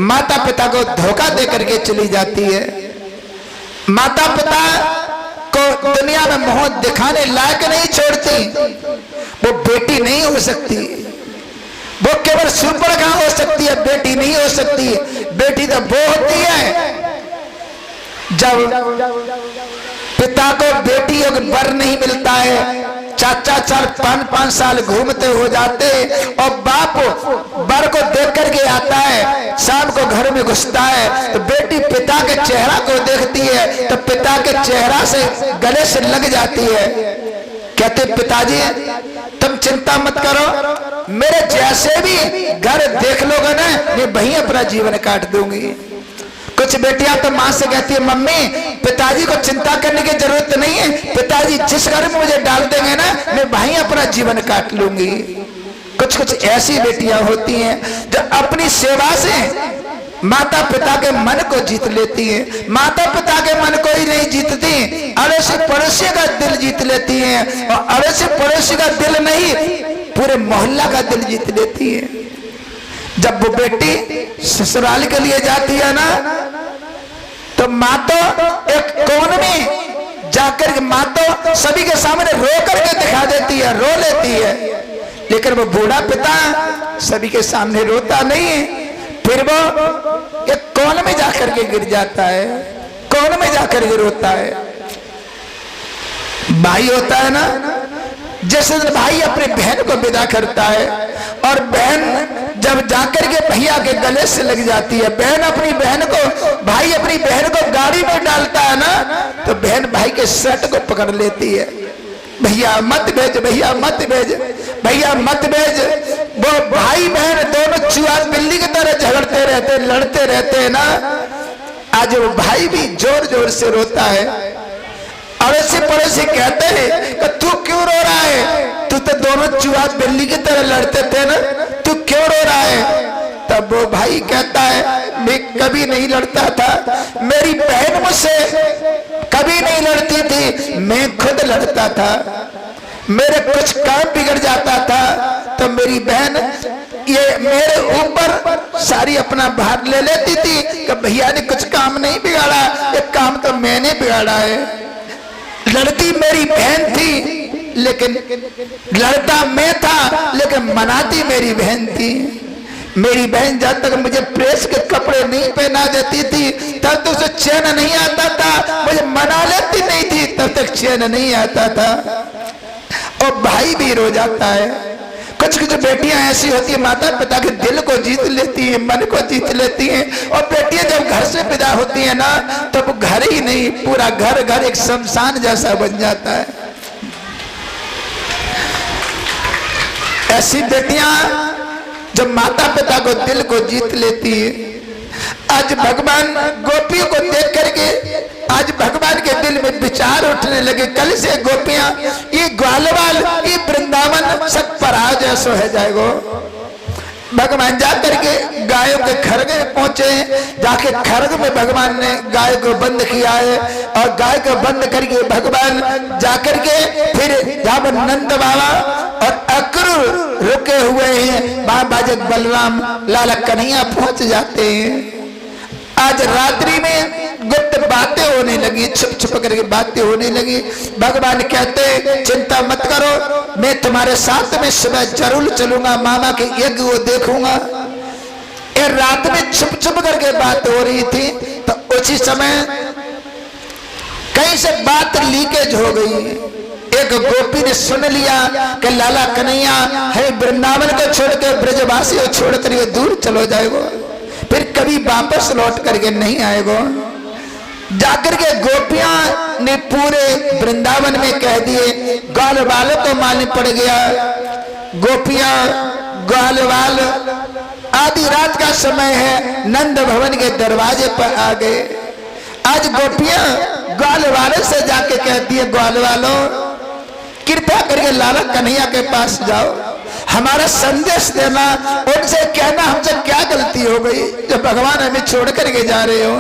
माता पिता को धोखा दे करके चली जाती है। माता पिता को दुनिया में मोहब्बत दिखाने लायक नहीं छोड़ती। वो बेटी नहीं हो सकती, वो केवल सुपरगा हो सकती है, बेटी नहीं हो सकती। बेटी तो वो होती है जब पिता को बेटी और वर नहीं मिलता है, चाचा 4-5 साल घूमते हो जाते और बाप वर को देख करके आता है, शाम को घर में घुसता है तो बेटी पिता के चेहरा को देखती है तो पिता के चेहरा से गले से लग जाती है। कहते पिताजी तुम चिंता मत करो, मेरे जैसे भी घर देख लोगे ना मैं वहीं अपना जीवन काट दूंगी। कुछ बेटियां तो मां से कहती है मम्मी पिताजी को चिंता करने की जरूरत नहीं है, पिताजी जिस घर में मुझे डाल देंगे ना मैं वहीं अपना जीवन काट लूंगी। कुछ ऐसी बेटियां होती हैं जो अपनी सेवा से माता पिता के मन को जीत लेती हैं। माता पिता के मन को ही नहीं जीतती, अड़ोसी पड़ोसी का दिल जीत लेती हैं, और अड़ोसी पड़ोसी का दिल नहीं पूरे मोहल्ला का दिल जीत लेती है। जब वो बेटी ससुराल के लिए जाती है ना तो माँ तो एक कोने में जाकर माँ तो सभी के सामने रो करके दिखा देती है, रो लेती है, लेकिन वो बूढ़ा पिता सभी के सामने रोता नहीं है। फिर वो एक कोने में जाकर के गिर जाता है, कोने में जाकर के रोता है। भाई होता है ना, जैसे भाई अपने बहन को विदा करता है और बहन जब जाकर के भैया के गले से लग जाती है, बहन अपनी बहन को, भाई अपनी बहन को गाड़ी में डालता है ना तो बहन भाई के शर्ट को पकड़ लेती है, भैया मत भेज, भैया मत भेज, भैया मत भेज। वो भाई बहन दोनों चूहा बिल्ली की तरह झगड़ते रहते, लड़ते रहते हैं ना। आज वो भाई भी जोर जोर से रोता है, अड़ोसी पड़ोसी कहते हैं कि तू क्यों रो रहा है, तू तो दोनों चूहा बिल्ली की तरह लड़ते थे ना, तू क्यों रो रहा है। तब वो भाई कहता है मैं कभी नहीं लड़ता था, मेरी बहन मुझसे कभी नहीं लड़ती थी, मैं खुद लड़ता था, मेरे कुछ काम बिगड़ जाता था तो मेरी बहन ये मेरे ऊपर सारी अपना भार ले लेती थी कि भैया ने कुछ काम नहीं बिगाड़ा, एक काम तो मैंने बिगाड़ा है। लड़ती मेरी बहन थी लेकिन लड़ता मैं था, लेकिन मनाती मेरी बहन थी। मेरी बहन जब तक मुझे प्रेस के कपड़े नहीं पहना देती थी तब तो उसे चैन नहीं आता था, मुझे मना लेती नहीं थी तब तक चैन नहीं आता था। और भाई भी रो जाता है। कुछ बेटियां ऐसी होती है माता पिता के दिल को जीत लेती हैं, मन को जीत लेती हैं, और बेटियां जब घर से विदा होती है ना तो वो घर ही नहीं पूरा घर एक शमशान जैसा बन जाता है। ऐसी बेटियां जब माता पिता को दिल को जीत लेती है। आज भगवान गोपियों को देख करके आज भगवान के दिल में विचार उठने लगे, कल से गोपियां ये ग्वालवाल ये वृंदावन सब पराज जैसो है जाएगो। भगवान जाकर के गायों के खरग में पहुंचे, जाके खरग में भगवान ने गाय को बंद किया है, और गाय को बंद करके भगवान जाकर के फिर जब नंद बाबा और अक्रूर रुके हुए हैं, बाबा जग बलराम लाला कन्हैया पहुंच जाते हैं। आज रात्रि में गुप्त बातें होने लगी, छुप छुप करके बातें होने लगी। भगवान कहते चिंता मत करो, मैं तुम्हारे साथ में सुबह जरूर चलूंगा, मामा के यज्ञ को देखूंगा। ये रात में छुप छुप करके बात हो रही थी तो उसी समय कहीं से बात लीकेज हो गई। एक गोपी ने सुन लिया कि लाला कन्हैया है वृंदावन को छोड़ के ब्रजवासी को छोड़ कर दूर चलो जाएगो, फिर कभी वापस लौट करके नहीं आएगो। जाकर के गोपियां ने पूरे वृंदावन में कह दिए, ग्वालवालों को मालूम पड़ गया। गोपियां ग्वालवाल आधी रात का समय है, नंद भवन के दरवाजे पर आ गए। आज गोपियां ग्वालवालों से जाके कहती है, ग्वालवालों कृपया करके लाला कन्हैया के पास जाओ, हमारा संदेश देना, उनसे कहना हमसे क्या गलती हो गई जो भगवान हमें छोड़ करके जा रहे हो।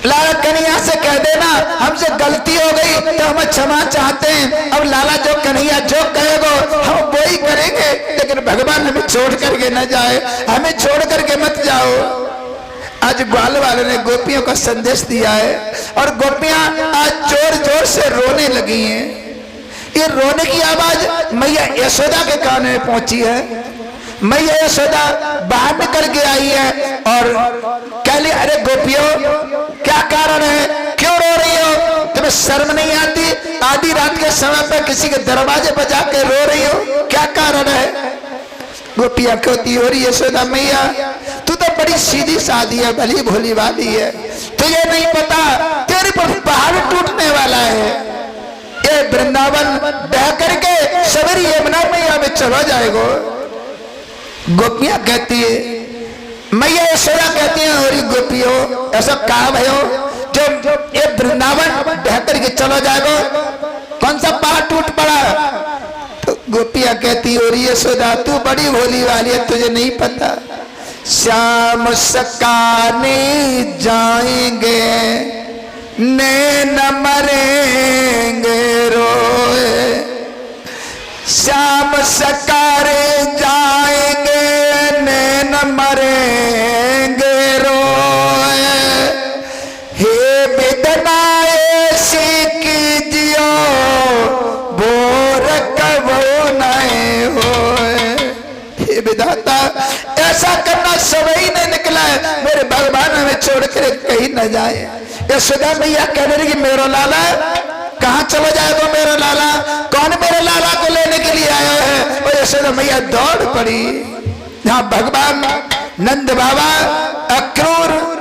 लाला कन्हैया से कह देना हमसे गलती हो गई तो हम क्षमा चाहते हैं, अब लाला जो कन्हैया जो कहेगा हम वो ही करेंगे, लेकिन भगवान हमें छोड़ करके न जाए, हमें छोड़ करके मत जाओ। आज ग्वाल वाले ने गोपियों का संदेश दिया है और गोपियां आज जोर जोर से रोने लगी हैं। ये रोने की आवाज मैया यशोदा के कान में पहुंची है। मैया यशोदा बाहर निकल के आई है और कह ली, अरे गोपियों क्या कारण है, क्यों रो रही हो, तुम्हें शर्म नहीं आती? आधी रात के समय पर किसी के दरवाजे पर जाके रो रही हो, क्या कारण है? गोपियां कहती हो रही यशोदा मैया तू तो बड़ी सीधी सादी है, भली भोली वाली है, तुझे नहीं पता तेरे पर पहाड़ टूटने वाला है। ये वृंदावन बह करके सवेरी यमुना मैया में चला जाएगा। गोपियां कहती है, मैया यशोदा कहती है, और गोपियों ऐसा कहा भयो जो ये वृंदावन बह करके चला जाएगा, कौन सा पहाड़ टूट पड़ा? तो गोपियां कहती हो रही यशोदा तू बड़ी भोली वाली है, तुझे नहीं पता श्याम सकाने जाएंगे नैन मरेंगे रोए, श्याम सकारे जाएंगे नैन मरेंगे रोए, हे बिदना ऐसी कीजियो बोर कबो नहीं होए। हे विधाता ऐसा करना समय ही नहीं निकला है, मेरे भगवान हमें छोड़ कर कहीं न जाए। यशोदा मैया कहने लगी मेरा लाला कहाँ चला जाएगा, मेरा लाला कौन मेरे लाला को लेने के लिए आया है? और यशोदा मैया दौड़ पड़ी जहाँ भगवान नंद बाबा, अक्रूर,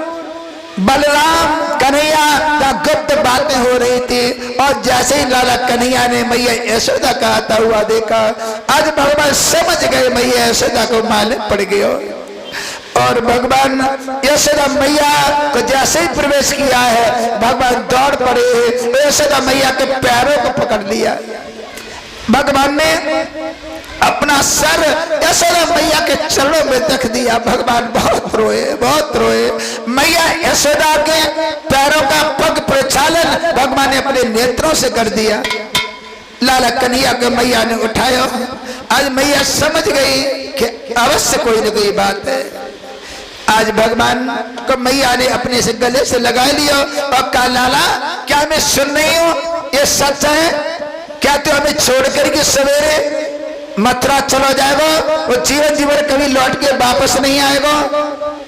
बलराम, कन्हैया का गुप्त बातें हो रही थी। और जैसे ही लाला कन्हैया ने मैया यशोदा का आता हुआ देखा, आज भगवान समझ गए मैया यशोदा को मालूम पड़ गया। और भगवान यशोदा मैया को जैसे ही प्रवेश किया है, भगवान दौड़ पड़े, यशोदा मैया के पैरों को पकड़ लिया। भगवान ने अपना सर यशोदा मैया के चरणों में रख दिया। भगवान बहुत रोए, बहुत रोए। मैया यशोदा के पैरों का पग प्रक्षालन भगवान ने अपने नेत्रों से कर दिया। लाला कन्हैया को मैया ने उठाया। आज मैया समझ गई कि अवश्य कोई न कोई बात है। आज भगवान को मैया ने अपने से गले से लगा लिया और कहा, लाला क्या मैं सुन रही हूँ, ये सच है क्या? तू हमें छोड़ करके सवेरे मथुरा चला जाएगा और जीवन जीवन कभी लौट के वापस नहीं आएगा?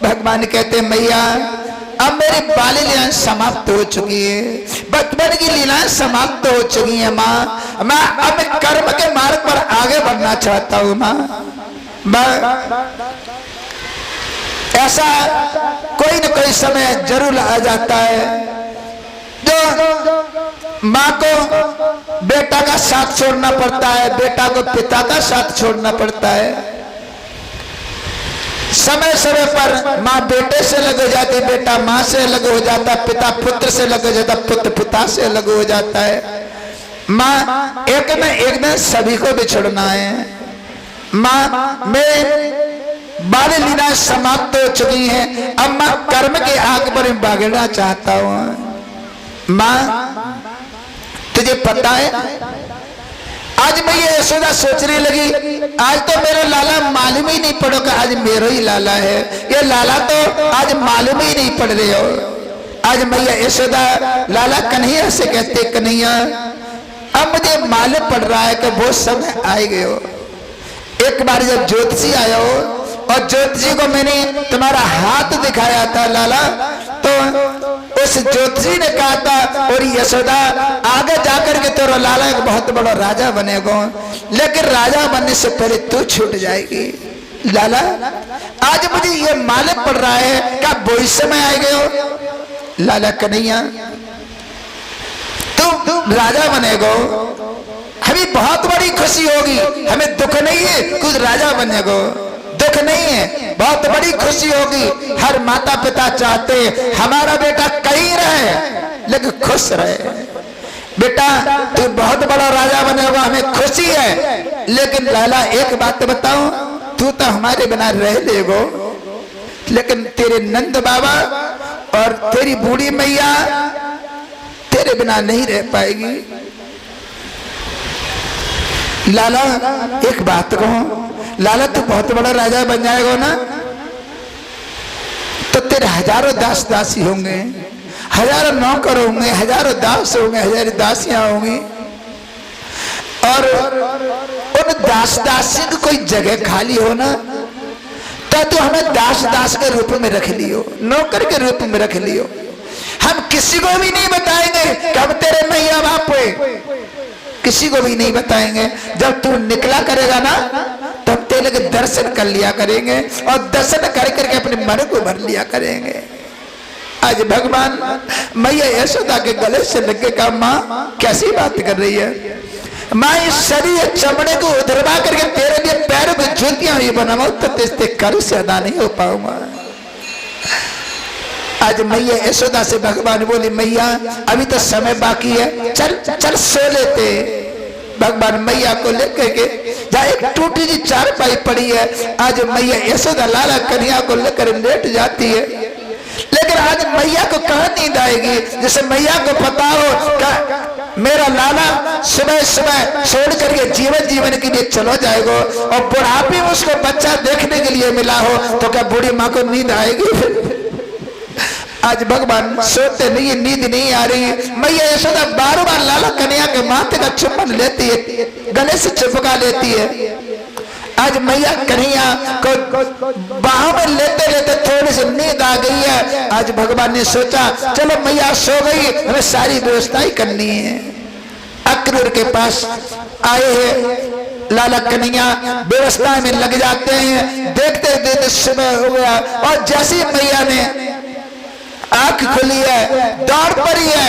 भगवान कहते मैया अब मेरी बाली लीलाएं समाप्त हो चुकी है, बचपन की लीलाएं समाप्त हो चुकी है माँ। मैं अब कर्म के मार्ग पर आगे बढ़ना चाहता हूँ माँ। ऐसा कोई न कोई समय जरूर आ जाता है जो माँ को बेटा का साथ छोड़ना पड़ता है, बेटा को पिता का साथ छोड़ना पड़ता है। समय समय पर माँ बेटे से अलग हो जाती, बेटा माँ से अलग हो जाता, पिता पुत्र से अलग हो जाता, पुत्र पिता से अलग हो जाता है। माँ एक न एक दिन सभी को बिछड़ना है। माँ में बाल लीला समाप्त हो चुकी है, अब मैं कर्म के आग पर भागना चाहता हूँ। माँ तुझे पता है आज मैं ये यशोदा सोचने लगी, आज तो मेरा लाला मालूम ही नहीं पड़ो कि आज मेरा ही लाला है। ये लाला तो आज मालूम ही नहीं पड़ रहे हो। आज मैया यशोदा लाला कन्हैया से कहते, कन्हैया अब मुझे मालूम पड़ रहा है कि वो समय आए गए हो। एक बार जब ज्योतिषी आया हो और ज्योतिषी को मैंने तुम्हारा हाथ दिखाया था लाला, तो उस ज्योतिषी ने कहा था और यशोदा आगे जाकर के तेरा लाला एक बहुत बड़ा राजा बनेगा, लेकिन राजा बनने से पहले तू छूट जाएगी। लाला आज मुझे ये मालूम पड़ रहा है क्या वो इस समय आए गए हो। लाला कन्हैया तुम राजा बनेगो, हमें बहुत बड़ी खुशी होगी, हमें दुख नहीं है कुछ राजा बनेगो, दुख नहीं है, बहुत बड़ी खुशी होगी। हर माता पिता चाहते हमारा बेटा कहीं रहे लेकिन खुश रहे। बेटा तू बहुत बड़ा राजा बनेगा, हमें खुशी है, लेकिन लाला एक बात बताऊं, तू तो हमारे बिना रह लेगो, लेकिन तेरे नंद बाबा और तेरी बूढ़ी मैया तेरे बिना नहीं रह पाएगी। लाला एक बात कहूं, लाला तू बहुत बड़ा राजा बन जाएगा ना, तो तेरे हजारों दास दासी होंगे, हजारों नौकर होंगे, हजारों दास होंगे, हजारों दासियां होंगी, और उन दास दासी की कोई जगह खाली हो ना, तो हमें दास दास के रूप में रख लियो, नौकर के रूप में रख लियो। हम किसी को भी नहीं बताएंगे कि हम तेरे मैया बाप हुए, किसी को भी नहीं बताएंगे। जब तू निकला करेगा ना, तो हम तेरे के दर्शन कर लिया करेंगे, और दर्शन कर करके अपने मन को भर लिया करेंगे। आज भगवान मैया यशोदा के गले से लगे का माँ कैसी बात कर रही है, माँ इस शरीर चमड़े को उधरवा करके तेरे लिए पैरों में जूतियां भी बनाऊं तो तेरे कर से अदा नहीं हो पाऊंगा। आज मैया यशोदा से भगवान बोली, मैया अभी तो समय बाकी है, चल चल सो लेते। भगवान मैया को लेकर के जहाँ एक टूटी सी चारपाई पड़ी है, आज मैया यशोदा लाला कन्हैया को लेकर लेट जाती है। लेकिन आज मैया को कहाँ नींद आएगी, जैसे मैया को पता हो क्या मेरा लाला सुबह सुबह छोड़ करके जीवन के लिए चलो जाएगा, और बुढ़ापे में उसको बच्चा देखने के लिए मिला हो, तो क्या बूढ़ी माँ को नींद आएगी? आज भगवान सोते नहीं, नींद नहीं आ रही। मैया यशोदा बार बार लाला कन्हैया के माथे का चुम्बन लेती है, गले से चिपका लेती है। आज मैया कन्हैया को बाहों में लेते लेते थोड़ी सी नींद आ गई है। आज भगवान ने सोचा चलो मैया सो गई, हमें सारी व्यवस्था ही करनी है। अक्रूर के पास आए हैं लाला कन्हैया, व्यवस्था में लग जाते हैं। देखते देखते सुबह हो गया, और जैसी मैया ने आंख खुली है, दौड़ पड़ी है।